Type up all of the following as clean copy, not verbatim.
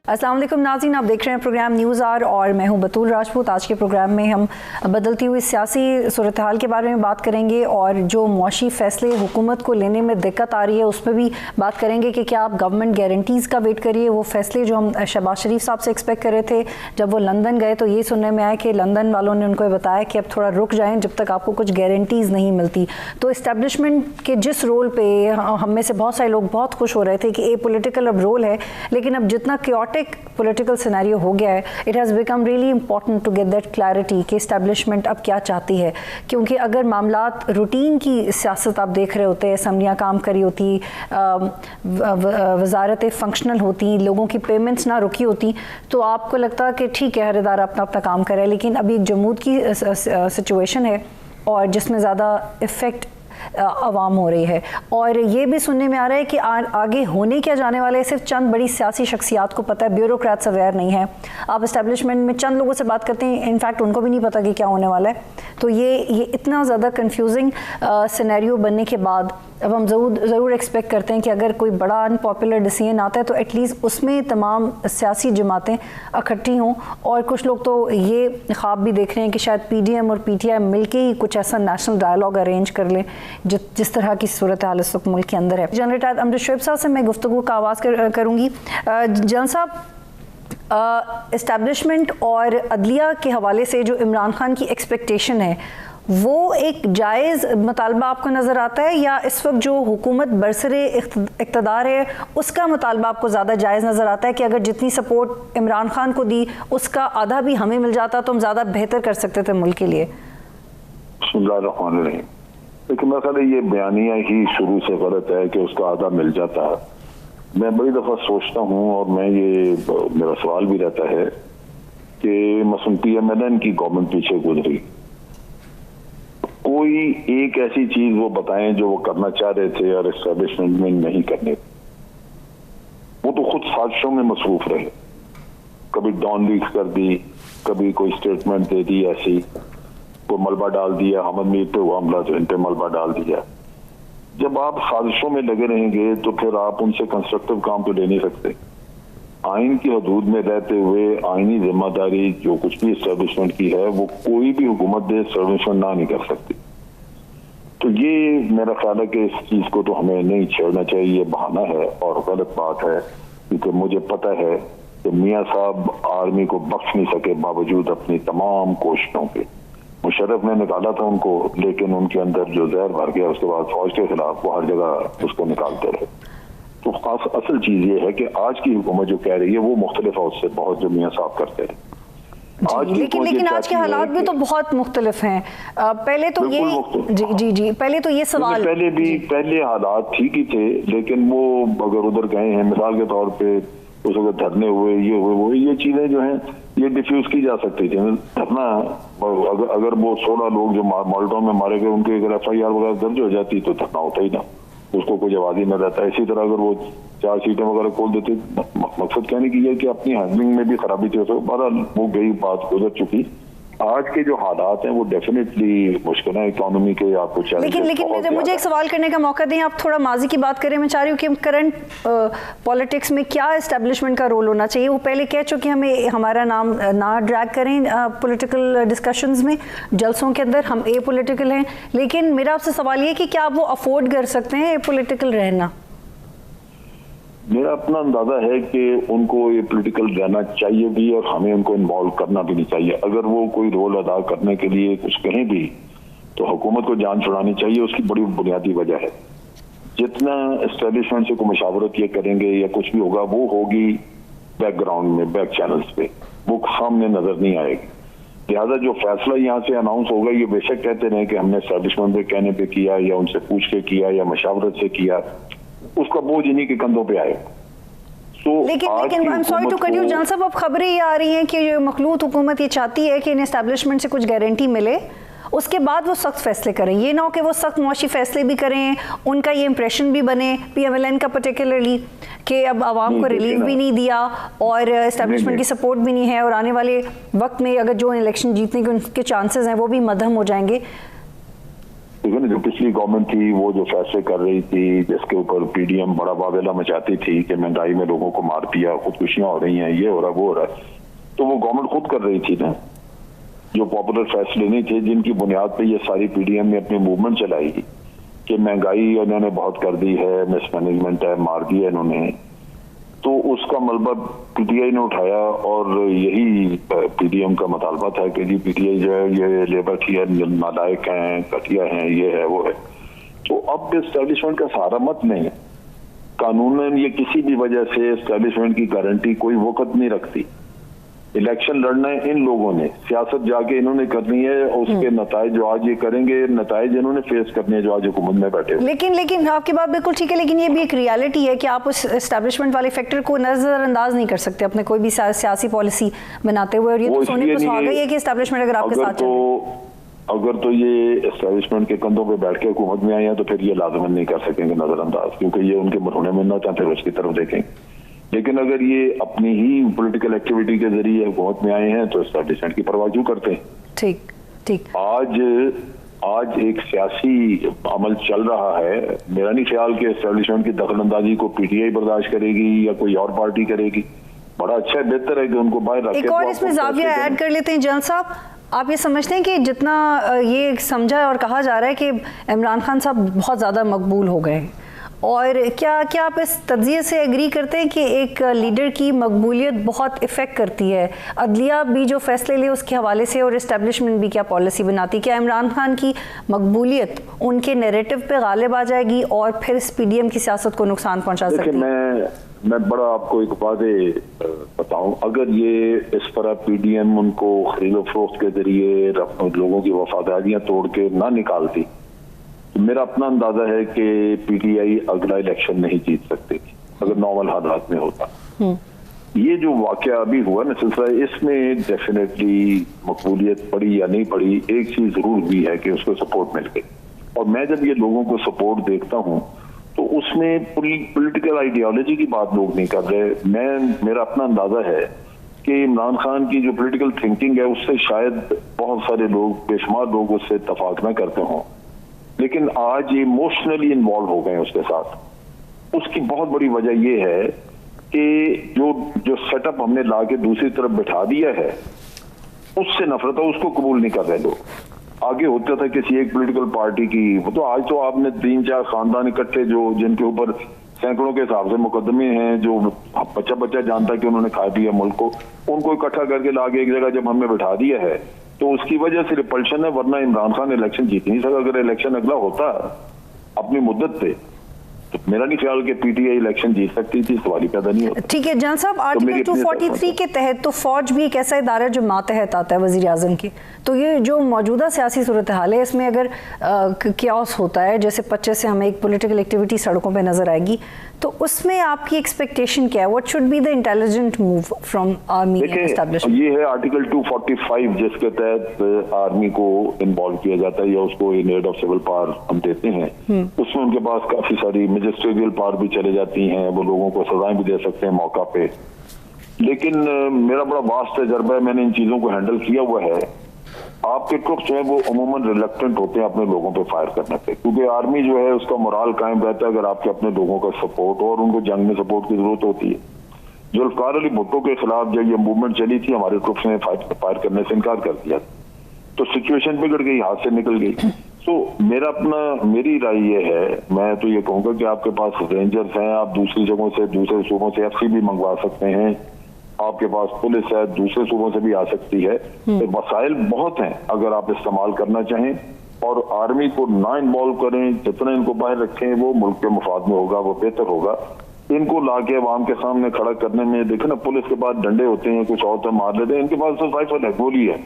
अस्सलाम वालेकुम नाज़रीन, आप देख रहे हैं प्रोग्राम न्यूज़ आवर और मैं हूं बतूल राजपूत। आज के प्रोग्राम में हम बदलती हुई सियासी सूरत हाल के बारे में बात करेंगे और जो मुआशी फ़ैसले हुकूमत को लेने में दिक्कत आ रही है उस पर भी बात करेंगे कि क्या आप गवर्नमेंट गारंटीज़ का वेट करिए। वो फ़ैसले जो हम शहबाज शरीफ साहब से एक्सपेक्ट कर रहे थे जब वो लंदन गए तो ये सुनने में आया कि लंदन वालों ने उनको बताया कि अब थोड़ा रुक जाएँ जब तक आपको कुछ गारंटीज़ नहीं मिलती। तो इस्टेब्लिशमेंट के जिस रोल पर हम में से बहुत सारे लोग बहुत खुश हो रहे थे कि ए पोलिटिकल अब रोल है, लेकिन अब जितना क्योटिक पॉलिटिकल सिनेरियो हो गया है, it has become really important to get that clarity कि एस्टेब्लिशमेंट अब क्या चाहती है। क्योंकि अगर मामलात रूटीन की सियासत आप देख रहे होते हैं, असम्बलियाँ काम करी होती, वजारतें फंक्शनल होती, लोगों की पेमेंट्स ना रुकी होती, तो आपको लगता कि ठीक है हर इदारा अपना अपना काम करे। लेकिन अभी एक जमूद की सिचुएशन है और जिसमें ज़्यादा इफ़ेक्ट आवाम हो रही है और ये भी सुनने में आ रहा है कि आगे होने क्या जाने वाला है सिर्फ चंद बड़ी सियासी शख्सियात को पता है, ब्यूरोक्रेट्स अवेयर नहीं है। आप इस्टेब्लिशमेंट में चंद लोगों से बात करते हैं, इनफैक्ट उनको भी नहीं पता कि क्या होने वाला है। तो ये इतना ज़्यादा कंफ्यूजिंग सिनेरियो बनने के बाद अब हम ज़रूर एक्सपेक्ट करते हैं कि अगर कोई बड़ा अनपॉपुलर डिसीजन आता है तो एटलीस्ट उसमें तमाम सियासी जमातें इकट्ठी हों। और कुछ लोग तो ये ख्वाब भी देख रहे हैं कि शायद PDM और PTI मिलके ही कुछ ऐसा नेशनल डायलॉग अरेंज कर लें जिस तरह की सूरत हाल इस वक्त मुल्क के अंदर है। जनरल अमजद शोएब साहब से मैं गुफ्तगू का आवाज़ करूँगी। जनरल साहब, इस्टेब्लिशमेंट और अदलिया के हवाले से जो इमरान खान की एक्सपेक्टेशन है वो एक जायज़ मुतालबा आपको नज़र आता है, या इस वक्त जो हुकूमत बरसरे इक़्तिदार है उसका मुतालबा आपको ज़्यादा जायज़ नज़र आता है कि अगर जितनी सपोर्ट इमरान खान को दी उसका आधा भी हमें मिल जाता तो हम ज़्यादा बेहतर कर सकते थे मुल्क के लिए? लेकिन मेरा ख्याल है ये बयानिया ही शुरू से गलत है कि उसका आधा मिल जाता है। मैं बड़ी दफ़ा सोचता हूँ और मेरा सवाल भी रहता है कि मसलन PMLN की गवर्नमेंट पीछे गुजरी, कोई एक ऐसी चीज वो बताएं जो वो करना चाह रहे थे और एस्टेब्लिशमेंट में नहीं करने। वो तो खुद साजिशों में मसरूफ रहे, कभी डॉन लीक कर दी, कभी कोई स्टेटमेंट दे दी, ऐसी कोई मलबा डाल दिया, अहमद मीर पे हुआ हमला तो इन पे मलबा डाल दिया। जब आप साजिशों में लगे रहेंगे तो फिर आप उनसे कंस्ट्रक्टिव काम तो ले नहीं सकते। आइन की हदूद में रहते हुए आइनी जिम्मेदारी जो कुछ भी एस्टेब्लिशमेंट की है वो कोई भी हुकूमत दे एस्टेब्लिशमेंट ना नहीं कर सकती। तो ये मेरा ख्याल है कि इस चीज को तो हमें नहीं छेड़ना चाहिए, ये बहाना है और गलत बात है। क्योंकि मुझे पता है कि मियाँ साहब आर्मी को बख्श नहीं सके बावजूद अपनी तमाम कोशिशों के। मुशर्रफ ने निकाला था उनको, लेकिन उनके अंदर जो जहर भर गया उसके बाद फौज के खिलाफ वो हर जगह उसको निकालते रहे। तो खास असल चीज ये है कि आज की हुकूमत जो कह रही है वो मुख्तलिफ है उससे बहुत जो मियाँ साहब करते हैं। लेकिन आज के हालात भी तो बहुत मुख्तलिफ हैं। पहले तो ये जी पहले तो ये सवाल पहले हालात ठीक ही थे, लेकिन वो अगर उधर गए हैं मिसाल के तौर पे उस वक्त धरने हुए ये चीजें जो हैं ये डिफ्यूज की जा सकती थी। धरना अगर वो 16 लोग जो माल्टा में मारे गए उनके अगर FIR वगैरह दर्ज हो जाती तो धरना होता ही ना, उसको कोई जवाब ही न रहता। इसी तरह अगर वो 4 सीटें वगैरह खोल देते, मकसद कहने की है कि अपनी हैंडलिंग में भी खराबी थी, बहरहाल वो गई बात गुजर चुकी। आज के जो हालात हैं वो डेफिनेटली मुश्किल है इकोनॉमी के, आपको लेकिन मुझे एक सवाल करने का मौका दें। आप थोड़ा माजी की बात करें। मैं चाह रही हूँ कि करंट पॉलिटिक्स में क्या एस्टेब्लिशमेंट का रोल होना चाहिए। वो पहले कह चुके हमें हमारा नाम ना ड्रैग करें पॉलिटिकल डिस्कशंस में, जलसों के अंदर हम ए पॉलिटिकल हैं। लेकिन मेरा आपसे सवाल ये कि क्या आप वो अफोर्ड कर सकते हैं ए पॉलिटिकल रहना? मेरा अपना अंदाजा है कि उनको ये पॉलिटिकल रहना चाहिए भी और हमें उनको इन्वॉल्व करना भी नहीं चाहिए। अगर वो कोई रोल अदा करने के लिए कुछ कहें भी तो हुकूमत को जान छुड़ानी चाहिए। उसकी बड़ी बुनियादी वजह है, जितना एस्टेब्लिशमेंट से कोई मशावरत ये करेंगे या कुछ भी होगा वो होगी बैकग्राउंड में, बैक चैनल्स पे, वो सामने नजर नहीं आएगी। लिहाजा जो फैसला यहाँ से अनाउंस होगा ये बेशक कहते रहे कि हमने एस्टेब्लिशमेंट पे कहने पे किया या उनसे पूछ के किया या मशावरत से किया, उसका बोझ इन्हीं के कंधों पे आए। लेकिन I am sorry to cut you general साहब, अब खबरें ये आ रही हैं कि मखलूत हुकूमत ये चाहती है कि इन एस्टेब्लिशमेंट से कुछ गारंटी मिले, उसके बाद वो सख्त फैसले करें। ये ना हो कि वो सख्त मुआशी फैसले भी करें, उनका ये इंप्रेशन भी बने PMLN का पर्टिकुलरली कि अब आवाम को रिलीफ भी नहीं दिया और एस्टेब्लिशमेंट की सपोर्ट भी नहीं है और आने वाले वक्त में अगर जो इलेक्शन जीतने के उनके चांसेस हैं वो भी मध्यम हो जाएंगे। ठीक है ना। जो पिछली गवर्नमेंट थी वो जो फैसले कर रही थी, जिसके ऊपर पीडीएम बड़ा वावेला मचाती थी कि महंगाई में लोगों को मार दिया, खुदकुशियां हो रही हैं, ये हो रहा वो हो रहा है, तो वो गवर्नमेंट खुद कर रही थी ना। जो पॉपुलर फैसले नहीं थे, जिनकी बुनियाद पे ये सारी पीडीएम ने अपनी मूवमेंट चलाई कि महंगाई इन्होंने बहुत कर दी है, मिसमैनेजमेंट है, मार दिया इन्होंने, तो उसका मलबा पीटीआई ने उठाया और यही पीडीएम का मुतालबा था कि जी पीटीआई जो है ये लेबर की है, नालायक हैं, घटिया हैं, ये है वो है। तो अब एस्टेब्लिशमेंट का सहारा मत नहीं, कानूनन ये किसी भी वजह से एस्टेब्लिशमेंट की गारंटी कोई वक्त नहीं रखती। इलेक्शन लड़ना है इन लोगों ने, सियासत जाके इन्होंने करनी है, और उसके नताइज जो आज ये करेंगे, नताइज इन्होंने फेस करने हैं जो आज हुकूमत में बैठे। लेकिन आपकी बात बिल्कुल ठीक है, लेकिन ये भी एक रियलिटी है कि आप उस एस्टेब्लिशमेंट वाले फैक्टर को नजरअंदाज नहीं कर सकते अपने कोई भी सियासी पॉलिसी बनाते हुए। और ये तो सोने पे सुहागा है कि एस्टेब्लिशमेंट अगर आपके साथ अगर तो ये एस्टेब्लिशमेंट के कंधों पे बैठ के हुकूमत में आए हैं तो फिर ये लाजमन नहीं कर सकेंगे नजरअंदाज, क्योंकि ये उनके मरहूने में ना चाहते उसकी तरफ देखें। लेकिन अगर ये अपनी ही पॉलिटिकल एक्टिविटी के जरिए हुकूमत में आए हैं तो एस्टेब्लिशमेंट की परवाह क्यों करते हैं? ठीक। आज एक सियासी अमल चल रहा है, मेरा नहीं ख्याल कि एस्टेब्लिशमेंट की दखलंदाजी को पीटीआई बर्दाश्त करेगी या कोई और पार्टी करेगी। बड़ा अच्छा है, बेहतर है कि उनको बाहर रखें। एक और इसमें जाविया ऐड कर लेते हैं जनरल साहब, आप ये समझते हैं कि जितना ये समझा और कहा जा रहा है कि इमरान खान साहब बहुत ज़्यादा मकबूल हो गए, और क्या आप इस तज्जिए से एग्री करते हैं कि एक लीडर की मकबूलियत बहुत इफ़ेक्ट करती है, अदलिया भी जो फैसले ले उसके हवाले से और इस्टेब्लिशमेंट भी क्या पॉलिसी बनाती? क्या इमरान खान की मकबूलियत उनके नैरेटिव पे गालिब आ जाएगी और फिर इस पीडीएम की सियासत को नुकसान पहुंचा सकती है? मैं बड़ा आपको एक बात बताऊं, अगर ये इस तरह पीडीएम उनको खरीदो फरोख्त के जरिए लोगों की वफादारियां तोड़ के ना निकालती, मेरा अपना अंदाजा है कि पीटीआई अगला इलेक्शन नहीं जीत सकती थी अगर नॉर्मल हालात में होता। ये जो वाकया अभी हुआ ना सिलसिला, इसमें डेफिनेटली मकबूलियत पड़ी या नहीं पड़ी, एक चीज जरूर भी है कि उसको सपोर्ट मिल गई। और मैं जब ये लोगों को सपोर्ट देखता हूँ तो उसमें पॉलिटिकल आइडियोलॉजी की बात लोग नहीं कर रहे। मेरा अपना अंदाजा है कि इमरान खान की जो पॉलिटिकल थिंकिंग है उससे शायद बहुत सारे लोग, बेशुमार लोग उससे इत्तफाक ना करते हों, लेकिन आज ये इमोशनली इन्वॉल्व हो गए उसके साथ। उसकी बहुत बड़ी वजह ये है कि जो सेटअप हमने ला के दूसरी तरफ बिठा दिया है उससे नफरत है, उसको कबूल नहीं कर रहे लोग। आगे होता था किसी एक पॉलिटिकल पार्टी की, वो तो आज तो आपने 3-4 खानदान इकट्ठे जो जिनके ऊपर सैकड़ों के हिसाब से मुकदमे हैं, जो बच्चा जानता है कि उन्होंने खा दिया मुल्क को, उनको इकट्ठा करके लाके एक जगह जब हमने बिठा दिया है तो उसकी वजह से रिपल्शन है, वरना इमरान खान इलेक्शन जीत नहीं सका। अगर इलेक्शन अगला होता अपनी मुद्दत पे तो मेरा नहीं ख्याल कि पीटीआई इलेक्शन जीत सकती थी, सवाल ही पैदा नहीं होता। ठीक है जान साहब, आर्टिकल 243 के तहत तो फौज भी एक ऐसा इदारा है जो मातहत आता है वजीर आजम की, तो ये जो मौजूदा सियासी सूरत हाल है इसमें अगर क्यास होता है, जैसे 25 से हमें एक पॉलिटिकल एक्टिविटी सड़कों पे नजर आएगी, तो उसमें आपकी एक्सपेक्टेशन क्या है? What should be the intelligent move from army establishment? ये है आर्टिकल 245 जिसके तहत आर्मी को इन्वॉल्व किया जाता है या उसको in aid of civil power हम देते हैं। उसमें उनके पास काफी सारी मैजिस्ट्रेरियल पावर भी चले जाती हैं, वो लोगों को सजाएं भी दे सकते हैं मौका पे। लेकिन मेरा बड़ा वास्ट तजर्बा है, मैंने इन चीजों को हैंडल किया हुआ है। आपके ट्रुप्स जो है वो अमूमन रिलक्टेंट होते हैं अपने लोगों पे फायर करने पे, क्योंकि आर्मी जो है उसका मोराल कायम रहता है अगर आपके अपने लोगों का सपोर्ट हो, और उनको जंग में सपोर्ट की जरूरत होती है। जुल्फकार अली भुट्टो के खिलाफ जब ये मूवमेंट चली थी, हमारे ट्रुप्स ने फायर करने से इनकार कर दिया, तो सिचुएशन बिगड़ गई, हाथ से निकल गई। तो मेरी राय ये है, मैं तो ये कहूंगा कि आपके पास रेंजर्स हैं, आप दूसरी जगहों से, दूसरे सूबों से FC भी मंगवा सकते हैं, आपके पास पुलिस है, दूसरे सूबों से भी आ सकती है। तो वसाइल बहुत हैं अगर आप इस्तेमाल करना चाहें, और आर्मी को ना इन्वॉल्व करें, जितना इनको बाहर रखें वो मुल्क के मुफाद में होगा, वो बेहतर होगा। इनको लाके अवाम के सामने खड़ा करने में, देखे ना पुलिस के पास डंडे होते हैं, कुछ और तो मार लेते हैं, इनके पास तो राइफल है, गोली है।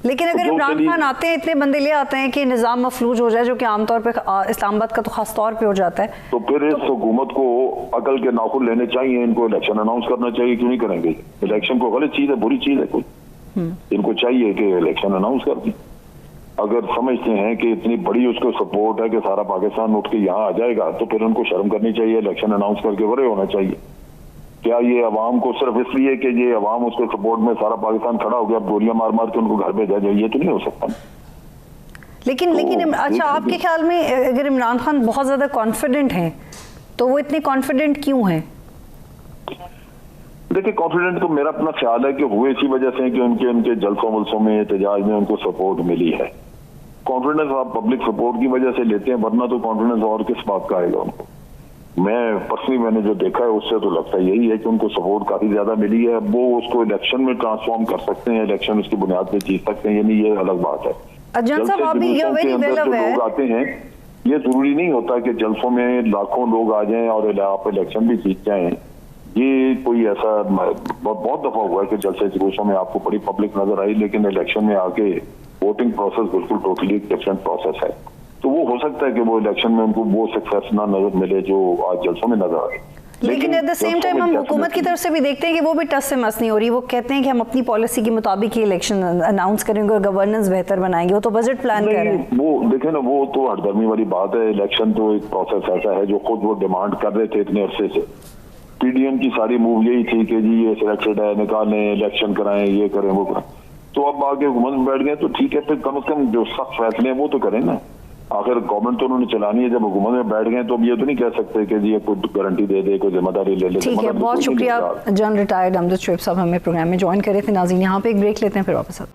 लेकिन अगर इमरान खान आते हैं, इतने बंदे ले आते हैं कि निजाम मफलूज हो जाए, जो कि आमतौर पे इस्लामाबाद का तो खास तौर पे हो जाता है, तो फिर इस हुकूमत को अकल के नाखून लेने चाहिए, इनको इलेक्शन अनाउंस करना चाहिए। क्यों नहीं करेंगे? इलेक्शन को गलत चीज है, बुरी चीज है कोई, इनको चाहिए कि इलेक्शन अनाउंस कर दें। अगर समझते हैं कि इतनी बड़ी उसको सपोर्ट है कि सारा पाकिस्तान उठ के यहाँ आ जाएगा, तो फिर उनको शर्म करनी चाहिए, इलेक्शन अनाउंस करके बड़े होना चाहिए। क्या ये अवाम को सिर्फ इसलिए कि ये अवाम उसके सपोर्ट में सारा पाकिस्तान खड़ा हो गया, अब गोलियां मार मार के उनको घर भेजा जाए? ये तो नहीं हो सकता। लेकिन अच्छा, आपके ख्याल में अगर इमरान खान बहुत ज़्यादा कॉन्फिडेंट हैं तो वो इतने कॉन्फिडेंट क्यों हैं? देखिए, कॉन्फिडेंट तो मेरा अपना ख्याल है कि हुए इसी वजह से कि उनके जलसों वलसों में, एहतजाज में उनको सपोर्ट मिली है। कॉन्फिडेंस आप पब्लिक सपोर्ट की वजह से लेते हैं, वरना तो कॉन्फिडेंस और किस बात का आएगा उनको। मैंने जो देखा है उससे तो लगता यही है कि उनको सपोर्ट काफी ज्यादा मिली है। वो उसको इलेक्शन में ट्रांसफॉर्म कर सकते हैं, इलेक्शन उसकी बुनियाद पे जीत सकते हैं, यानी ये अलग बात है। लोग आते हैं, ये जरूरी नहीं होता कि जलसों में लाखों लोग आ जाएं और आप इलेक्शन भी जीत जाएं। ये कोई ऐसा बहुत दफा हुआ है कि जलसे जुलूसों में आपको बड़ी पब्लिक नजर आई, लेकिन इलेक्शन में आके वोटिंग प्रोसेस बिल्कुल टोटली डिफरेंट प्रोसेस है। तो वो हो सकता है कि वो इलेक्शन में उनको वो सक्सेस ना नजर मिले जो आज जलसों में नजर आए। लेकिन एट द सेम टाइम हम हुकूमत की तरफ से भी देखते हैं कि वो भी टस से मस नहीं हो रही। वो कहते हैं कि हम अपनी पॉलिसी के मुताबिक ही इलेक्शन अनाउंस करेंगे और गवर्नेंस बेहतर बनाएंगे। वो तो बजट प्लान कर रहे हैं। वो देखें ना, वो तो हरदर्मी वाली बात है। इलेक्शन तो एक प्रोसेस ऐसा है जो खुद वो डिमांड कर रहे थे इतने अरसे से। पीडीएम की सारी मूव यही थी कि जी ये सिलेक्टेड है, निकालें, इलेक्शन कराएं, ये करें, वो करें। तो अब आगे हुकूमत में बैठ गए तो ठीक है, फिर कम से कम जो सख्त फैसले हैं वो तो करें ना। आखिर गवर्नमेंट तो उन्होंने चलानी है। जब हुकूमत में बैठ गए तो अब ये तो नहीं कह सकते कि जी ये कोई गारंटी दे दे, कोई जिम्मेदारी ले ले। ठीक है, बहुत शुक्रिया जनरल रिटायर्ड अमजद शुएब साहब हमें प्रोग्राम में ज्वाइन करे थे। नाज़रीन, यहाँ पे एक ब्रेक लेते हैं, फिर वापस आते हैं।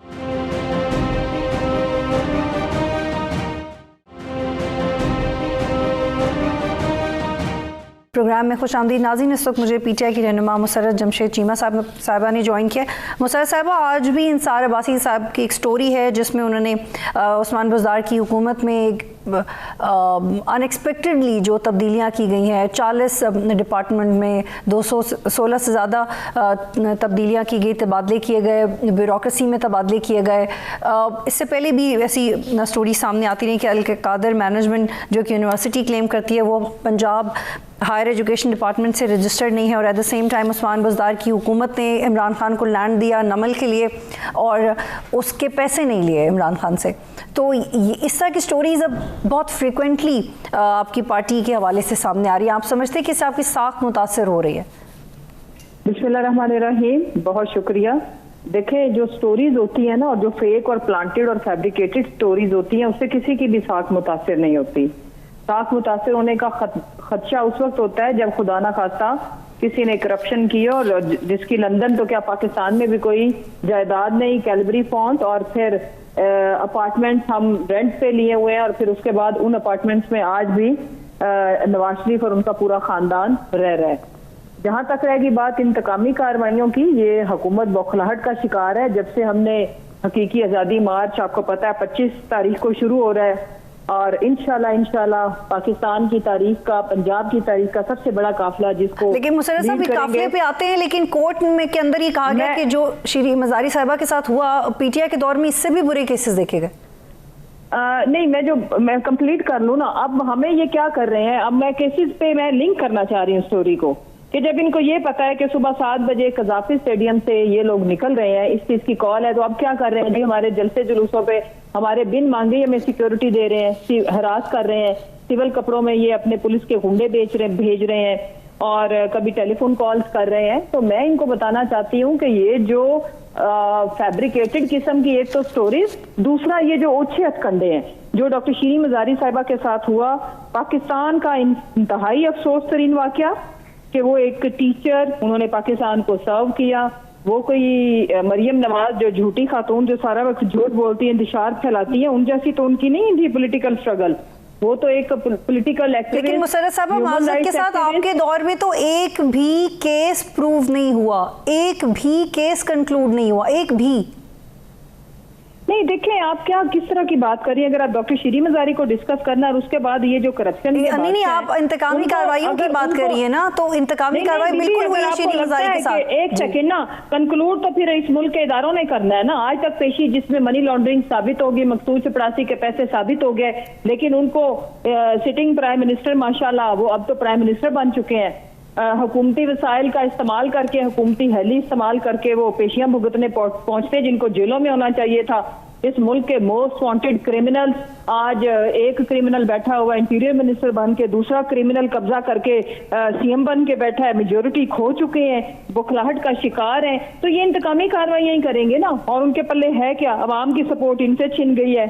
प्रोग्राम में खुश आमदीद नाज़रीन। इस वक्त मुझे पीटीआई की रहनुमा मुसर्रत जमशेद चीमा साहिबा ने ज्वाइन किया। मुसर्रत साहिबा, आज भी इंसार अब्बासी साहब की एक स्टोरी है जिसमें उन्होंने उस्मान बुज़दार की हुकूमत में एक अनएक्सपेक्टेडली जो तब्दीलियाँ की गई हैं, 40 डिपार्टमेंट में 216 से ज़्यादा तब्दीलियाँ की गई, तबादले किए गए, ब्यूरोक्रेसी में तबादले किए गए। इससे पहले भी ऐसी स्टोरी सामने आती रही कि अल कादर मैनेजमेंट जो कि यूनिवर्सिटी क्लेम करती है वो पंजाब हायर एजुकेशन डिपार्टमेंट से रजिस्टर्ड नहीं है, और at the same time Usman Buzdar की हुकूमत ने इमरान खान को लैंड दिया नमल के लिए और उसके पैसे नहीं लिए इमरान खान से। तो इस तरह की स्टोरीज़ अब बहुत फ्रिक्वेंटली आपकी पार्टी के हवाले से सामने आ रही है। आप समझते हैं कि इससे आपकी साख मुतासर हो रही है? बिस्मिल्लाहिर्रहमानिर्रहीम, बहुत शुक्रिया। देखें, जो स्टोरीज होती है ना, और जो फेक और प्लांटेड और फैब्रिकेटेड स्टोरीज होती हैं, उससे किसी की भी साख मुतासर नहीं होती। साख मुतासर होने का खदशा उस वक्त होता है जब खुदा ना खास्ता किसी ने करप्शन की और जिसकी लंदन तो क्या पाकिस्तान में भी कोई जायदाद नहीं, कैलबरी फॉन्ट और फिर अपार्टमेंट्स हम रेंट पे लिए हुए हैं, और फिर उसके बाद उन अपार्टमेंट्स में आज भी नवाज शरीफ और उनका पूरा खानदान रह रहा है। जहां तक रहेगी बात इंतकामी कार्रवाइयों की, ये हुकूमत बौखलाहट का शिकार है। जब से हमने हकीकी आज़ादी मार्च, आपको पता है 25 तारीख को शुरू हो रहा है, और इंशाल्लाह पाकिस्तान की तारीख का, पंजाब की तारीख का सबसे बड़ा काफिला जिसको, लेकिन मुसर्रत साहब काफिले पे आते हैं, लेकिन कोर्ट में के अंदर ही कहा गया कि जो श्री मज़ारी साहिबा के साथ हुआ पीटीआई के दौर में, इससे भी बुरे केसेस देखे गए। नहीं, मैं कंप्लीट कर लूँ ना। अब हमें ये क्या कर रहे हैं, अब मैं केसेस पे मैं लिंक करना चाह रही हूँ स्टोरी को, कि जब इनको ये पता है कि सुबह 7 बजे कज़ाफी स्टेडियम से ये लोग निकल रहे हैं, इस चीज की कॉल है, तो अब क्या कर रहे हैं, हमारे जलसे जुलूसों पे हमारे बिन मांगे हमें सिक्योरिटी दे रहे हैं, हरास कर रहे हैं, सिविल कपड़ों में ये अपने पुलिस के गुंडे भेज रहे हैं, और कभी टेलीफोन कॉल्स कर रहे हैं। तो मैं इनको बताना चाहती हूँ कि ये जो फैब्रिकेटेड किस्म की एक तो स्टोरीज, दूसरा ये जो ओछे हथकंडे हैं जो डॉक्टर शीरी मज़ारी साहिबा के साथ हुआ, पाकिस्तान का इंतहाई अफसोस तरीन वाकया कि वो एक टीचर, उन्होंने पाकिस्तान को सर्व किया। वो कोई मरियम नवाज जो झूठी खातून जो सारा वक्त झूठ बोलती है, इंतशार फैलाती है, उन जैसी तो उनकी नहीं थी पॉलिटिकल स्ट्रगल। वो तो एक पॉलिटिकल एक्टिविस्ट। लेकिन मुसर्रत साहब, माज़रत के साथ आपके दौर में तो एक भी केस प्रूव नहीं हुआ, एक भी केस कंक्लूड नहीं हुआ, एक भी नहीं। देखें, आप क्या किस तरह की बात कर रही हैं? अगर आप डॉक्टर शीरी मज़ारी को डिस्कस करना और उसके बाद ये जो करप्शन नहीं, आप इंतकामी कार्रवाइयों की बात कर रही है ना, तो इंतकामी कार्रवाई बिल्कुल हुई है शीरी मज़ारी के साथ। एक सेकंड ना, कंक्लूड तो फिर इस मुल्क के इदारों ने करना है ना। आज तक पेशी जिसमें मनी लॉन्ड्रिंग साबित होगी, मकसूद चपरासी के पैसे साबित हो गए, लेकिन उनको सिटिंग प्राइम मिनिस्टर माशाल्लाह, वो अब तो प्राइम मिनिस्टर बन चुके हैं, हुकूमती वसाइल का इस्तेमाल करके, हुकूमती हेली इस्तेमाल करके वो पेशियां भुगतने पहुंचते जिनको जेलों में होना चाहिए था। इस मुल्क के मोस्ट वांटेड क्रिमिनल्स, आज एक क्रिमिनल बैठा हुआ इंटीरियर मिनिस्टर बन के, दूसरा क्रिमिनल कब्जा करके सीएम बन के बैठा है, मेजोरिटी खो चुके हैं, बुखलाहट का शिकार हैं। तो ये इंतकामी कार्रवाइयां ही करेंगे ना, और उनके पल्ले है क्या? अवाम की सपोर्ट इनसे छिन गई है।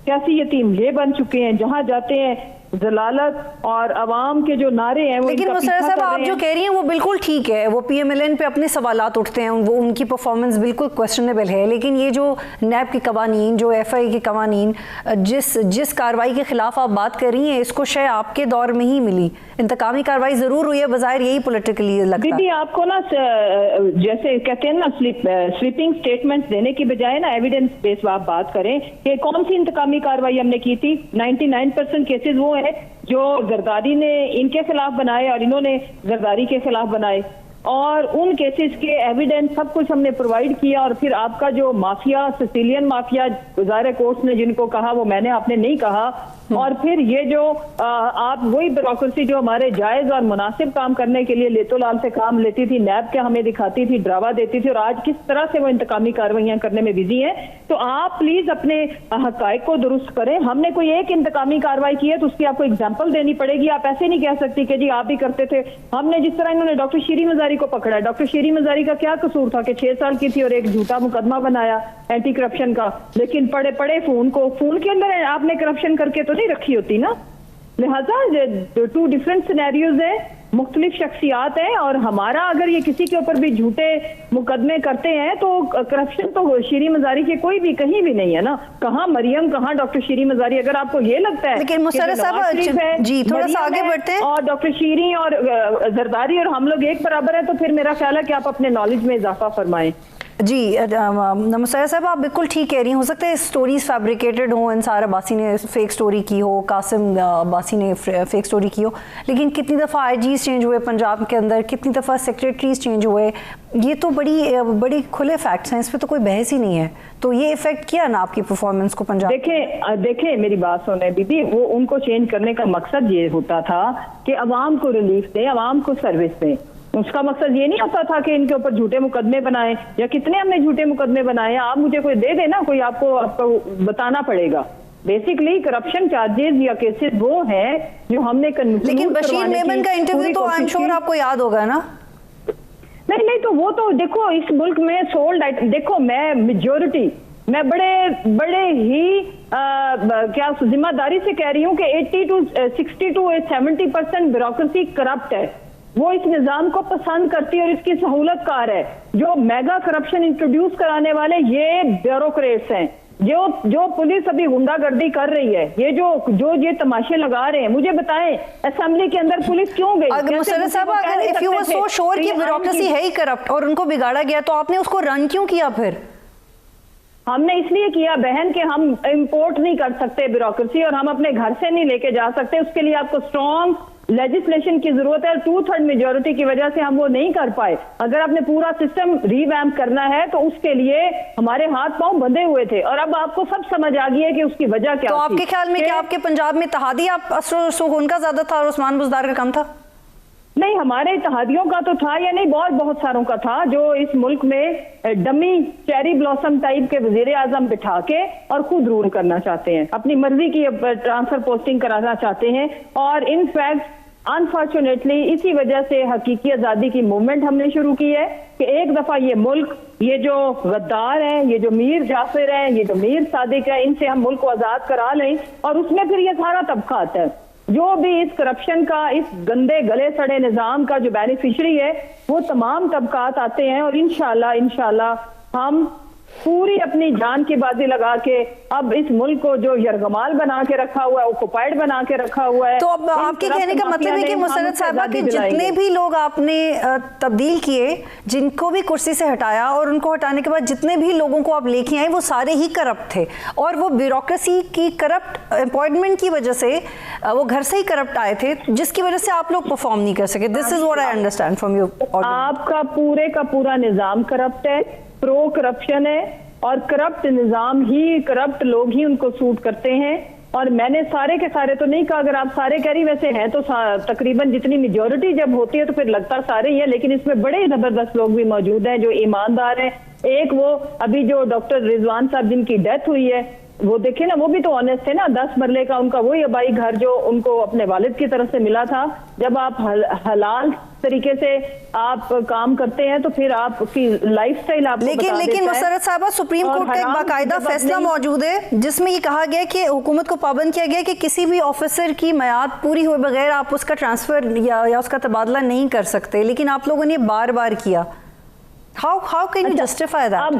सियासी यतीम ये बन चुके हैं, जहां जाते हैं जलालत और अवाम के जो नारे हैं वो। लेकिन मुशर्रफ साहब आप जो कह रही हैं वो बिल्कुल ठीक है, वो PMLN पे अपने सवालात उठते हैं, वो उनकी परफॉर्मेंस बिल्कुल क्वेश्चनेबल है, लेकिन ये जो नैब की कवानीन, जो FI की कवानीन, जिस कार्रवाई के खिलाफ आप बात कर रही हैं, इसको शायद आपके दौर में ही मिली। इंतकामी कार्रवाई जरूर हुई है, बज़ाहिर यही पॉलिटिकली लगता है। दीदी आपको ना जैसे कहते हैं ना स्वीपिंग स्टेटमेंट्स देने की बजाय ना एविडेंस बेस आप बात करें कि कौन सी इंतकामी कार्रवाई हमने की थी। 99% केसेस वो है जो जरदारी ने इनके खिलाफ बनाए और इन्होंने जरदारी के खिलाफ बनाए, और उन केसेस के एविडेंस सब कुछ हमने प्रोवाइड किया। और फिर आपका जो माफिया, सिसिलियन माफिया, गुज़ारे कोर्ट्स ने जिनको कहा वो मैंने, आपने नहीं कहा। और फिर ये जो आप वही ब्यूरोक्रेसी जो हमारे जायज और मुनासिब काम करने के लिए लेतो लाल से काम लेती थी, नैब के हमें दिखाती थी, ड्रावा देती थी, और आज किस तरह से वो इंतकामी कार्रवाइयां करने में बिजी है। तो आप प्लीज अपने हकायक को दुरुस्त करें। हमने कोई एक इंतकामी कार्रवाई की है तो उसकी आपको एग्जाम्पल देनी पड़ेगी। आप ऐसे नहीं कह सकती कि जी आप भी करते थे। हमने जिस तरह इन्होंने डॉक्टर शीरी मजारी को पकड़ा है, डॉक्टर शीरी मजारी का क्या कसूर था कि 6 साल की थी और एक झूठा मुकदमा बनाया एंटी करप्शन का, लेकिन पड़े फोन के अंदर आपने करप्शन करके तो नहीं रखी होती ना। लिहाजा 2 डिफरेंट सिनेरियोज है, मुख्तलिफ शख्सियात हैं, और हमारा अगर ये किसी के ऊपर भी झूठे मुकदमे करते हैं तो करप्शन तो शीरी मजारी के कोई भी कहीं भी नहीं है ना। कहाँ मरियम, कहाँ डॉक्टर शीरी मजारी। अगर आपको ये लगता है लेकिन मुशर्रफ साहब जी थोड़ा सा आगे बढ़ते हैं, और डॉक्टर शीरी और जरदारी और हम लोग एक बराबर है, तो फिर मेरा ख्याल है कि आप अपने नॉलेज में इजाफा फरमाएं। जी मुशर्रफ साहब आप बिल्कुल ठीक कह रही हैं। हो सकता है स्टोरीज फैब्रिकेटेड हो, इंसार अब्बासी ने फेक स्टोरी की हो, कासिम अब्बासी ने फेक स्टोरी की हो, लेकिन कितनी दफ़ा IGs चेंज हुए पंजाब के अंदर, कितनी दफ़ा सेक्रेटरीज चेंज हुए, ये तो बड़ी खुले फैक्ट्स हैं, इस पर तो कोई बहस ही नहीं है। तो ये इफेक्ट किया ना आपकी परफॉर्मेंस को पंजाब? देखें मेरी बात सुने दीदी, वो उनको चेंज करने का मकसद ये होता था कि अवाम को रिलीफ दें, अवाम को सर्विस दें। उसका मकसद ये नहीं होता था कि इनके ऊपर झूठे मुकदमे बनाए, या कितने हमने झूठे मुकदमे बनाए। आप मुझे कोई दे देना, कोई आपको बताना पड़ेगा। बेसिकली करप्शन चार्जेस या केसेस वो हैं जो हमने लेकिन बशीर मेमन का इंटरव्यू तो आई एम श्योर आपको याद होगा ना? नहीं तो वो तो देखो इस मुल्क में सोल्ड आइटम, देखो मैं मेजोरिटी, मैं बड़े ही क्या जिम्मेदारी से कह रही हूँ कि 80 to 60 to 70% ब्यूरोक्रेसी करप्ट है। वो इस निजाम को पसंद करती है और इसकी सहूलतकार है। जो मेगा करप्शन इंट्रोड्यूस कराने वाले ये ब्यूरोक्रेट्स हैं, जो पुलिस अभी गुंडागर्दी कर रही है, ये जो ये तमाशे लगा रहे हैं। मुझे बताएं असेंबली के अंदर पुलिस क्यों गई? अगर मुशर्रफ साहब अगर if you were so sure कि ब्यूरोक्रेसी है ही करप्ट और उनको बिगाड़ा गया, तो आपने उसको रन क्यों किया? फिर हमने इसलिए किया बहन कि हम इंपोर्ट नहीं कर सकते ब्यूरोक्रेसी, और हम अपने घर से नहीं लेके जा सकते। उसके लिए आपको स्ट्रॉन्ग लेजिस्लेशन की जरूरत है। 2/3 मेजोरिटी की वजह से हम वो नहीं कर पाए। अगर आपने पूरा सिस्टम रिवैम्प करना है तो उसके लिए हमारे हाथ पांव बंधे हुए थे, और अब आपको सब समझ आ गई है कि उसकी वजह क्या। तो आपके ख्याल में क्या आपके पंजाब में इत्तेहादी आप असर सुकून का ज्यादा था और उस्मान बुज़दार का कम था? नहीं, हमारे इत्तेहादियों का तो था या नहीं, बहुत सारों का था जो इस मुल्क में डमी चेरी ब्लॉसम टाइप के वजीर आजम बिठा के और खुद रूल करना चाहते हैं, अपनी मर्जी की ट्रांसफर पोस्टिंग कराना चाहते हैं। और इनफैक्ट अनफॉर्चुनेटली इसी वजह से हकीकी आजादी की मूवमेंट हमने शुरू की है कि एक दफा ये मुल्क, ये जो गद्दार हैं, ये जो मीर जाफिर हैं, ये जो मीर सादिक है, इनसे हम मुल्क को आजाद करा लें। और उसमें फिर ये सारा तबका आता है जो भी इस करप्शन का, इस गंदे गले सड़े निजाम का जो बेनिफिशरी है, वो तमाम तबकात आते हैं। और इंशाल्लाह हम पूरी अपनी जान की बाजी लगा के अब इस मुल्क को जो यरगमाल बना के रखा हुआ है, ऑक्युपाइड बना के रखा हुआ है। तो अब आपके कहने का मतलब है कि मुशर्रफ साहबा के जितने भी लोग आपने तब्दील किए, जिनको भी कुर्सी से हटाया, और उनको हटाने के बाद जितने भी लोगों को आप लेके आए, वो सारे ही करप्ट थे, और वो ब्यूरोक्रेसी की करप्ट अपॉइंटमेंट की वजह से वो घर से ही करप्ट आए थे, जिसकी वजह से आप लोग परफॉर्म नहीं कर सके। This is what I understand from you. आपका पूरे का पूरा निजाम करप्ट है, प्रो करप्शन है, और करप्ट निजाम ही, करप्ट लोग ही उनको सूट करते हैं। और मैंने सारे के सारे तो नहीं कहा, अगर आप सारे कह रही वैसे हैं तो तकरीबन जितनी मेजोरिटी जब होती है तो फिर लगता सारे ही है, लेकिन इसमें बड़े जबरदस्त लोग भी मौजूद हैं जो ईमानदार हैं। एक वो अभी जो डॉक्टर रिजवान साहब जिनकी डेथ हुई है, वो देखे ना, वो भी तो ऑनेस्ट है ना। 10 मरले का उनका वही आबाई घर जो उनको अपने वालिद की तरफ से मिला था। जब आप हलाल तरीके से आप काम करते हैं तो फिर आपकी लाइफस्टाइल आपको लेकिन मुसर्रत साहबा, सुप्रीम कोर्ट का एक बाकायदा फैसला मौजूद है जिसमें ये कहा गया कि हुकूमत को पाबंद किया गया कि किसी भी ऑफिसर की मियाद पूरी हुए बगैर आप उसका ट्रांसफर या उसका तबादला नहीं कर सकते, लेकिन आप लोगों ने बार बार किया। How can you justify that? अब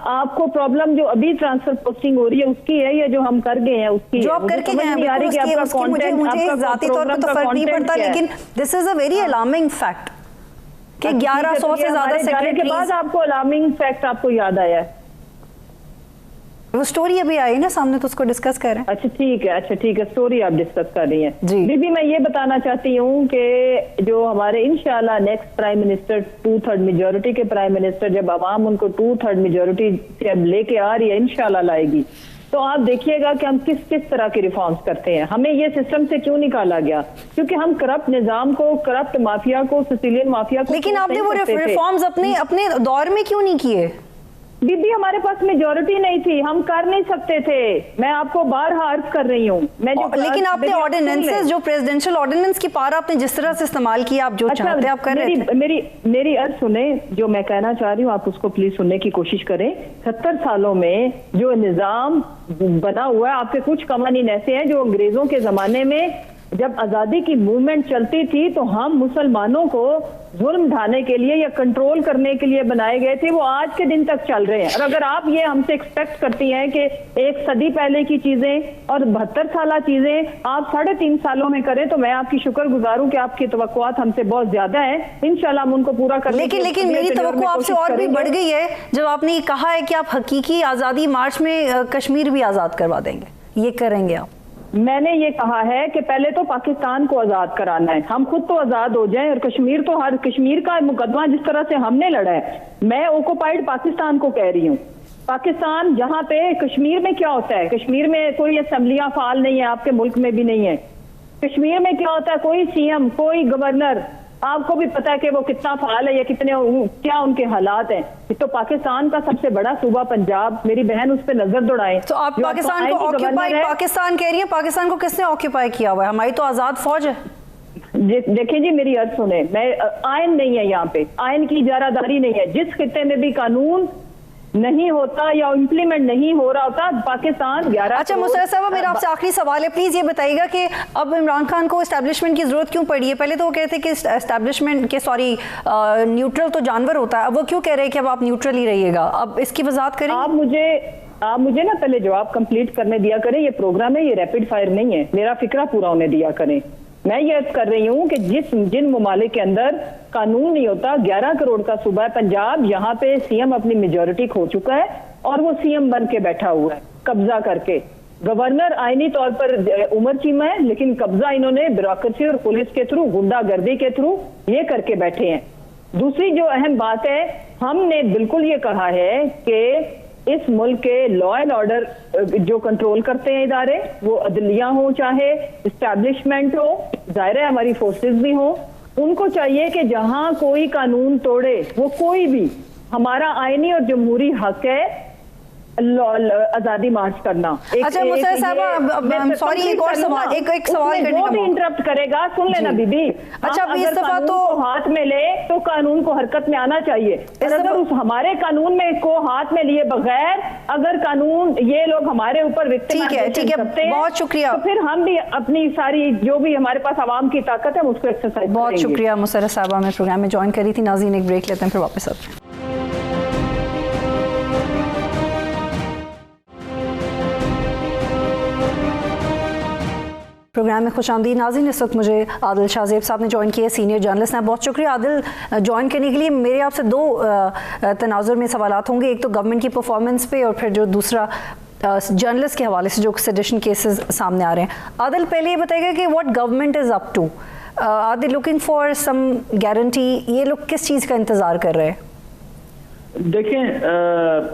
आपको प्रॉब्लम जो अभी ट्रांसफर पोस्टिंग हो रही है उसकी है या जो हम कर गए हैं उसकी? जो आप करके गए हैं मुझे जाती तौर पर तो फर्क नहीं पड़ता, लेकिन this is a very alarming fact कि 1100 से ज्यादा सेक्रेटरीज के बाद आपको अलार्मिंग फैक्ट आपको याद आया है। वो स्टोरी अभी आई ना सामने तो उसको डिस्कस कर रहे हैं। अच्छा ठीक है, स्टोरी आप डिस्कस कर रही हैं जी। बीबी, मैं ये बताना चाहती हूँ कि जो हमारे इंशाल्लाह नेक्स्ट प्राइम मिनिस्टर 2/3 मेजोरिटी के प्राइम मिनिस्टर, जब आवाम उनको 2/3 मेजोरिटी से अब लेके आ रही है, इंशाल्लाह लाएगी, तो आप देखिएगा कि हम किस तरह के रिफॉर्म्स करते हैं। हमें ये सिस्टम से क्यों निकाला गया? क्योंकि हम करप्ट निजाम को, करप्ट माफिया को, सिसिलियन माफिया को। लेकिन आपने वो रिफॉर्म्स अपने दौर में क्यों नहीं किए? बीबी, हमारे पास मेजोरिटी नहीं थी, हम कर नहीं सकते थे। मैं आपको बारहा अर्ज कर रही हूँ। लेकिन आपने ऑर्डिनेंसेस, जो प्रेसिडेंशियल ऑर्डिनेंस की पावर आपने जिस तरह से इस्तेमाल किया, आप जो चाहते हैं आप कर रहे थे। मेरी अर्ज सुने, जो मैं कहना चाह रही हूँ आप उसको प्लीज सुनने की कोशिश करें। 70 सालों में जो निजाम बना हुआ है, आपके कुछ कवानीन ऐसे हैं जो अंग्रेजों के जमाने में जब आजादी की मूवमेंट चलती थी तो हम मुसलमानों को जुल्म ढाने के लिए या कंट्रोल करने के लिए बनाए गए थे, वो आज के दिन तक चल रहे हैं। और अगर आप ये हमसे एक्सपेक्ट करती हैं कि 1 सदी पहले की चीजें और 72 साल चीजें आप 3.5 सालों में करें, तो मैं आपकी शुक्रगुजार हूं कि आपकी तवक्कुआत हमसे बहुत ज्यादा है। इंशाल्लाह हम उनको पूरा करेंगे। लेकिन मेरी तवक्कुआ आपसे और भी बढ़ गई है जब आपने ये कहा है कि आप हकीकी आजादी मार्च में कश्मीर भी आजाद करवा देंगे। ये करेंगे आप? मैंने ये कहा है कि पहले तो पाकिस्तान को आजाद कराना है, हम खुद तो आजाद हो जाएं। और कश्मीर का मुकदमा जिस तरह से हमने लड़ा है, मैं ऑक्युपाइड पाकिस्तान को कह रही हूँ। पाकिस्तान जहाँ पे, कश्मीर में क्या होता है? कश्मीर में कोई असेंबलियां फाल नहीं है, आपके मुल्क में भी नहीं है। कश्मीर में क्या होता है? कोई सीएम, कोई गवर्नर, आपको भी पता है कि वो कितना फाल है या क्या उनके हालात हैं। तो पाकिस्तान का सबसे बड़ा सूबा पंजाब, मेरी बहन उस पर नजर दौड़ाए। तो आप पाकिस्तान को ऑक्यूपाई पाकिस्तान कह रही है, पाकिस्तान को किसने ऑक्यूपाई किया हुआ है? हमारी तो आजाद फौज है। देखिए जी, मेरी अर्ज सुने, मैं आयन नहीं है यहाँ पे, आयन की इजारादारी नहीं है। जिस खित्ते में भी कानून नहीं होता या इम्प्लीमेंट नहीं हो रहा होता, पाकिस्तान 11। अच्छा मुसर्रत साहब, मेरा आपसे आखिरी सवाल है, प्लीज ये बताइएगा कि अब इमरान खान को एस्टैब्लिशमेंट की जरूरत क्यों पड़ी है? पहले तो वो कहते कि एस्टैब्लिशमेंट के न्यूट्रल तो जानवर होता है, अब वो क्यों कह रहे हैं कि अब आप न्यूट्रल ही रहिएगा? अब इसकी वजाहत करें। आप मुझे ना पहले जवाब कंप्लीट करने दिया करें। ये प्रोग्राम है, ये रैपिड फायर नहीं है, मेरा फिक्रा पूरा होने दिया करें। मैं ये कर रही हूँ कि जिन ममालिक के अंदर कानून नहीं होता, 11 करोड़ का सूबा है पंजाब, यहाँ पे सीएम अपनी मेजोरिटी खो चुका है और वो सीएम बन के बैठा हुआ है कब्जा करके। गवर्नर आईनी तौर पर उमर चीमा है, लेकिन कब्जा इन्होंने ब्यूरोक्रेसी और पुलिस के थ्रू, गुंडागर्दी के थ्रू ये करके बैठे हैं। दूसरी जो अहम बात है, हमने बिल्कुल ये कहा है कि इस मुल्क के लॉ एंड ऑर्डर जो कंट्रोल करते हैं इदारे, वो अदलिया हो चाहे इस्टेब्लिशमेंट हो, जाहिर है हमारी फोर्सेस भी हो, उनको चाहिए कि जहां कोई कानून तोड़े, वो कोई भी, हमारा आईनी और जमहूरी हक है आजादी मार्च करना। अच्छा मुसर्रत साहब, सॉरी, एक और सवाल, एक सवाल करने का इंटरप्ट करेगा, सुन लेना बीबी। अच्छा, अभी इस दफा तो हाथ में ले तो कानून को हरकत में आना चाहिए। अगर उस हमारे कानून में को हाथ में लिए बगैर अगर कानून ये लोग हमारे ऊपर ठीक है, बहुत शुक्रिया। तो फिर हम भी अपनी सारी जो भी हमारे पास आवाम की ताकत है उसको एक्सरसाइज। बहुत शुक्रिया मुसर्रत साहबा, मैं प्रोग्राम में ज्वाइन करी थी। नाज़रीन, एक ब्रेक लेते हैं, फिर वापस आते हैं। प्रोग्राम में खुशामदीद नाज़रीन। इस वक्त मुझे आदिल शाहजेब साहब ने ज्वाइन किया, सीनियर जर्नलिस्ट हैं। बहुत शुक्रिया आदिल ज्वाइन करने के लिए। मेरे आपसे दो तनाजुर में सवालात होंगे, एक तो गवर्नमेंट की परफॉर्मेंस पे और फिर जो दूसरा जर्नलिस्ट के हवाले से जो सेडिशन केसेस सामने आ रहे हैं। आदिल, पहले ये बताइएगा कि what government is up to, are they looking for some guarantee? ये लोग किस चीज़ का इंतज़ार कर रहे हैं? देखें,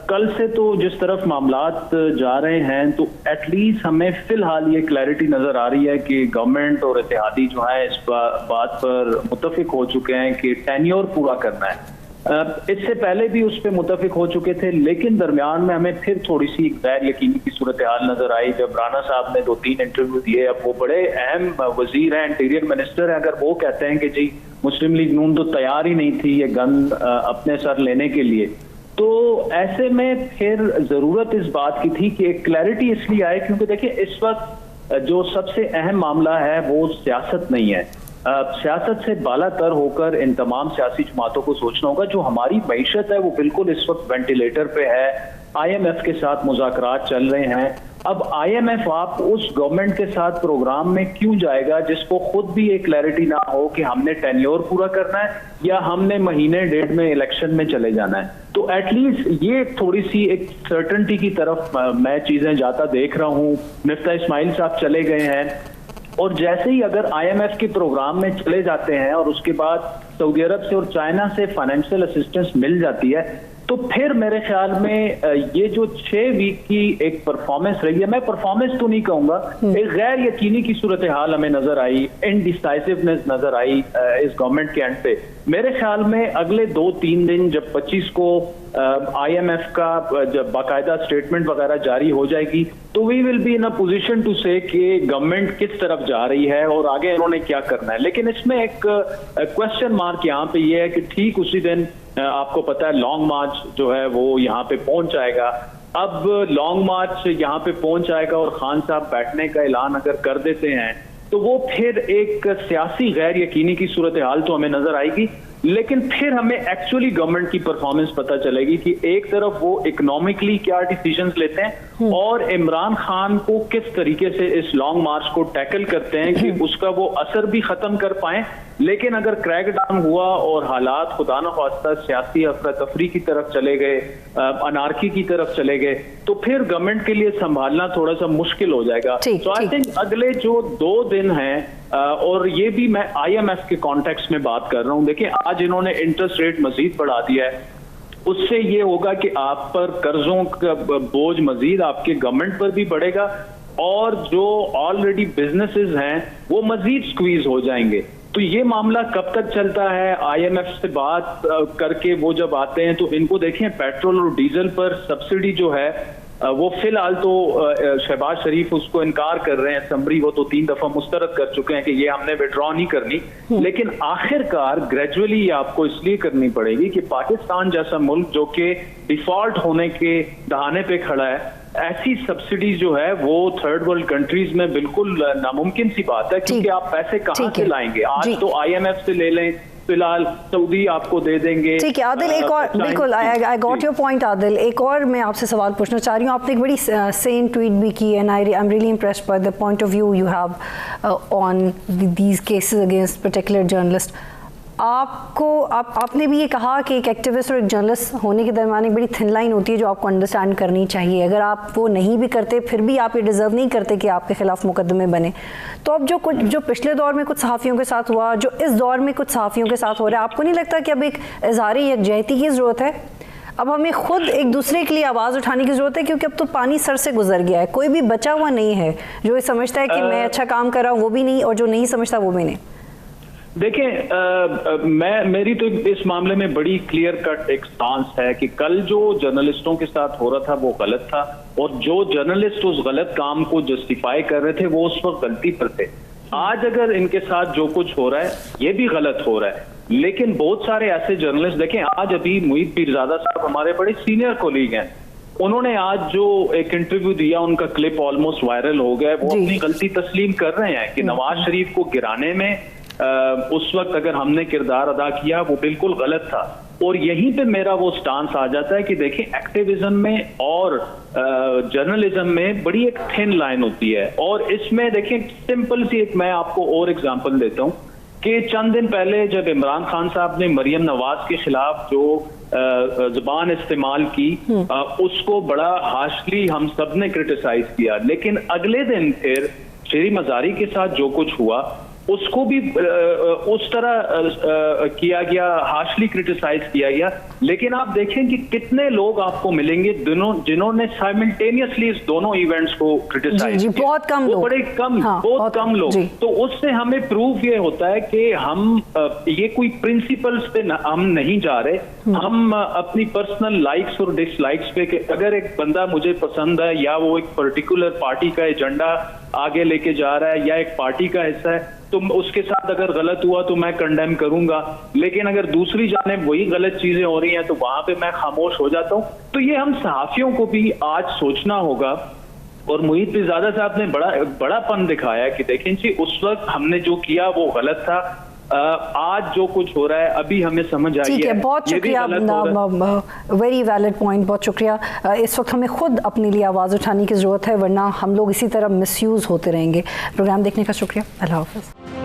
कल से तो जिस तरफ मामलात जा रहे हैं, तो एटलीस्ट हमें फिलहाल ये क्लैरिटी नजर आ रही है कि गवर्नमेंट और इत्तेहादी जो है इस बात पर मुत्तफिक हो चुके हैं कि टेन्योर पूरा करना है। इससे पहले भी उस पर मुतफिक हो चुके थे, लेकिन दरमियान में हमें फिर थोड़ी सी गैर यकीनी की सूरत हाल नजर आई जब राना साहब ने 2-3 इंटरव्यू दिए। अब वो बड़े अहम वजीर हैं, इंटीरियर मिनिस्टर हैं, अगर वो कहते हैं कि जी मुस्लिम लीग नून तो तैयार ही नहीं थी ये गन अपने सर लेने के लिए, तो ऐसे में फिर जरूरत इस बात की थी कि एक क्लैरिटी इसलिए आए क्योंकि देखिए इस वक्त जो सबसे अहम मामला है वो सियासत नहीं है। सियासत से बालातर होकर इन तमाम सियासी जमातों को सोचना होगा। जो हमारी मईशत है वो बिल्कुल इस वक्त वेंटिलेटर पे है, IMF के साथ मुज़ाकरात चल रहे हैं। अब IMF आप उस गवर्नमेंट के साथ प्रोग्राम में क्यों जाएगा जिसको खुद भी एक क्लैरिटी ना हो कि हमने टेन्योर पूरा करना है या हमने महीने डेढ़ में इलेक्शन में चले जाना है। तो एटलीस्ट ये थोड़ी सी एक सर्टेनिटी की तरफ मैं चीजें जाता देख रहा हूँ। मिफ्ता इस्माइल साहब चले गए हैं और जैसे ही अगर IMF के प्रोग्राम में चले जाते हैं और उसके बाद सऊदी अरब से और चाइना से फाइनेंशियल असिस्टेंस मिल जाती है, तो फिर मेरे ख्याल में ये जो 6 वीक की एक परफॉर्मेंस रही है, मैं परफॉर्मेंस तो नहीं कहूंगा, एक गैर यकीनी की सूरत हाल हमें नजर आई, इनडिसाइसिवनेस नजर आई इस गवर्नमेंट के एंड पे। मेरे ख्याल में अगले 2-3 दिन जब 25 को IMF का जब बाकायदा स्टेटमेंट वगैरह जारी हो जाएगी तो we will be in a position to say कि गवर्नमेंट किस तरफ जा रही है और आगे इन्होंने क्या करना है। लेकिन इसमें एक क्वेश्चन मार्क यहाँ पे ये है कि ठीक उसी दिन आपको पता है लॉन्ग मार्च जो है वो यहाँ पे पहुंच जाएगा। अब लॉन्ग मार्च यहाँ पे पहुंच जाएगा और खान साहब बैठने का ऐलान अगर कर देते हैं तो वो फिर एक सियासी गैर यकीनी की सूरत हाल तो हमें नजर आएगी, लेकिन फिर हमें एक्चुअली गवर्नमेंट की परफॉर्मेंस पता चलेगी कि एक तरफ वो इकोनॉमिकली क्या डिसीजंस लेते हैं और इमरान खान को किस तरीके से इस लॉन्ग मार्च को टैकल करते हैं कि उसका वो असर भी खत्म कर पाए। लेकिन अगर क्रैकडाउन हुआ और हालात खुदा न खास्ता सियासी अफरा तफरी की तरफ चले गए, अनारकी की तरफ चले गए, तो फिर गवर्नमेंट के लिए संभालना थोड़ा सा मुश्किल हो जाएगा। तो आई थिंक अगले जो 2 दिन हैं और ये भी मैं IMF के कॉन्टेक्स्ट में बात कर रहा हूं, देखिए आज इन्होंने इंटरेस्ट रेट मजीद बढ़ा दिया है, उससे ये होगा कि आप पर कर्जों का बोझ मजीद आपके गवर्नमेंट पर भी बढ़ेगा और जो ऑलरेडी बिजनेसेस हैं वो मजीद स्क्वीज हो जाएंगे। तो ये मामला कब तक चलता है? IMF से बात करके वो जब आते हैं तो इनको देखें पेट्रोल और डीजल पर सब्सिडी जो है वो फिलहाल तो शहबाज शरीफ उसको इनकार कर रहे हैं, असम्बली वो तो 3 दफा मुस्तरद कर चुके हैं कि ये हमने विड्रॉ नहीं करनी। लेकिन आखिरकार ग्रेजुअली आपको इसलिए करनी पड़ेगी कि पाकिस्तान जैसा मुल्क जो कि डिफॉल्ट होने के दहाने पे खड़ा है, ऐसी सब्सिडी जो है वो थर्ड वर्ल्ड कंट्रीज में बिल्कुल नामुमकिन सी बात है, क्योंकि आप पैसे कहां से लाएंगे? आज तो IMF से ले लें, फिलहाल सऊदी आपको दे देंगे। ठीक है आदिल, एक और बिल्कुल I got your point Adil. एक और मैं आपसे सवाल पूछना चाह रही हूँ। आपने एक बड़ी सेन ट्वीट भी की and I am really impressed by the point of view you have on these cases against particular journalist. आपने भी ये कहा कि एक एक्टिविस्ट और एक जर्नलिस्ट होने के दरमियान एक बड़ी थिन लाइन होती है जो आपको अंडरस्टैंड करनी चाहिए। अगर आप वो नहीं भी करते फिर भी आप ये डिज़र्व नहीं करते कि आपके खिलाफ मुकदमे बने। तो अब जो पिछले दौर में कुछ सहाफ़ियों के साथ हुआ, जो इस दौर में कुछ सहाफ़ियों के साथ हो रहा है, आपको नहीं लगता कि अब एक इज़हार यकजहती की ज़रूरत है? अब हमें खुद एक दूसरे के लिए आवाज़ उठाने की ज़रूरत है, क्योंकि अब तो पानी सर से गुजर गया है। कोई भी बचा हुआ नहीं है जो ये समझता है कि मैं अच्छा काम कर रहा हूँ वो भी नहीं, और जो नहीं समझता वो भी नहीं। देखें मेरी तो इस मामले में बड़ी क्लियर कट एक स्टांस है कि कल जो जर्नलिस्टों के साथ हो रहा था वो गलत था, और जो जर्नलिस्ट उस गलत काम को जस्टिफाई कर रहे थे वो उस वक्त गलती पर थे। आज अगर इनके साथ जो कुछ हो रहा है ये भी गलत हो रहा है, लेकिन बहुत सारे ऐसे जर्नलिस्ट देखें, आज अभी मुईद पीरजादा साहब हमारे बड़े सीनियर कोलीग हैं, उन्होंने आज जो एक इंटरव्यू दिया उनका क्लिप ऑलमोस्ट वायरल हो गया। वो अपनी गलती तस्लीम कर रहे हैं कि नवाज शरीफ को गिराने में उस वक्त अगर हमने किरदार अदा किया वो बिल्कुल गलत था। और यहीं पे मेरा वो स्टांस आ जाता है कि देखें एक्टिविज्म में और जर्नलिज्म में बड़ी एक थिन लाइन होती है। और इसमें देखें सिंपल सी एक मैं आपको और एग्जांपल देता हूं कि चंद दिन पहले जब इमरान खान साहब ने मरियम नवाज के खिलाफ जो जुबान इस्तेमाल की उसको बड़ा हार्शली हम सब ने क्रिटिसाइज किया, लेकिन अगले दिन फिर शेरी मजारी के साथ जो कुछ हुआ उसको भी उस तरह किया गया, हार्शली क्रिटिसाइज किया गया। लेकिन आप देखें कि कितने लोग आपको मिलेंगे जिन्होंने साइमल्टेनियसली इस दोनों इवेंट्स को क्रिटिसाइज किया। बहुत कम लोग, बड़े कम, बहुत कम लोग। तो उससे हमें प्रूफ ये होता है कि हम ये कोई प्रिंसिपल्स पे हम नहीं जा रहे, हम अपनी पर्सनल लाइक्स और डिसलाइक्स पे, कि अगर एक बंदा मुझे पसंद है या वो एक पर्टिकुलर पार्टी का एजेंडा आगे लेके जा रहा है या एक पार्टी का हिस्सा है, तो उसके साथ अगर गलत हुआ तो मैं कंडेम करूंगा। लेकिन अगर दूसरी जानिब वही गलत चीजें हो रही हैं तो वहां पे मैं खामोश हो जाता हूं। तो ये हम सहाफियों को भी आज सोचना होगा। और मुहीत पिरजादा साहब ने बड़ापन दिखाया कि देखें जी, उस वक्त हमने जो किया वो गलत था, आज जो कुछ हो रहा है अभी हमें समझ आई है। ठीक है, बहुत शुक्रिया, वेरी वैलिड पॉइंट, बहुत शुक्रिया। इस वक्त हमें खुद अपने लिए आवाज़ उठाने की ज़रूरत है, वरना हम लोग इसी तरह मिसयूज़ होते रहेंगे। प्रोग्राम देखने का शुक्रिया, अल्लाह हाफ़िज़।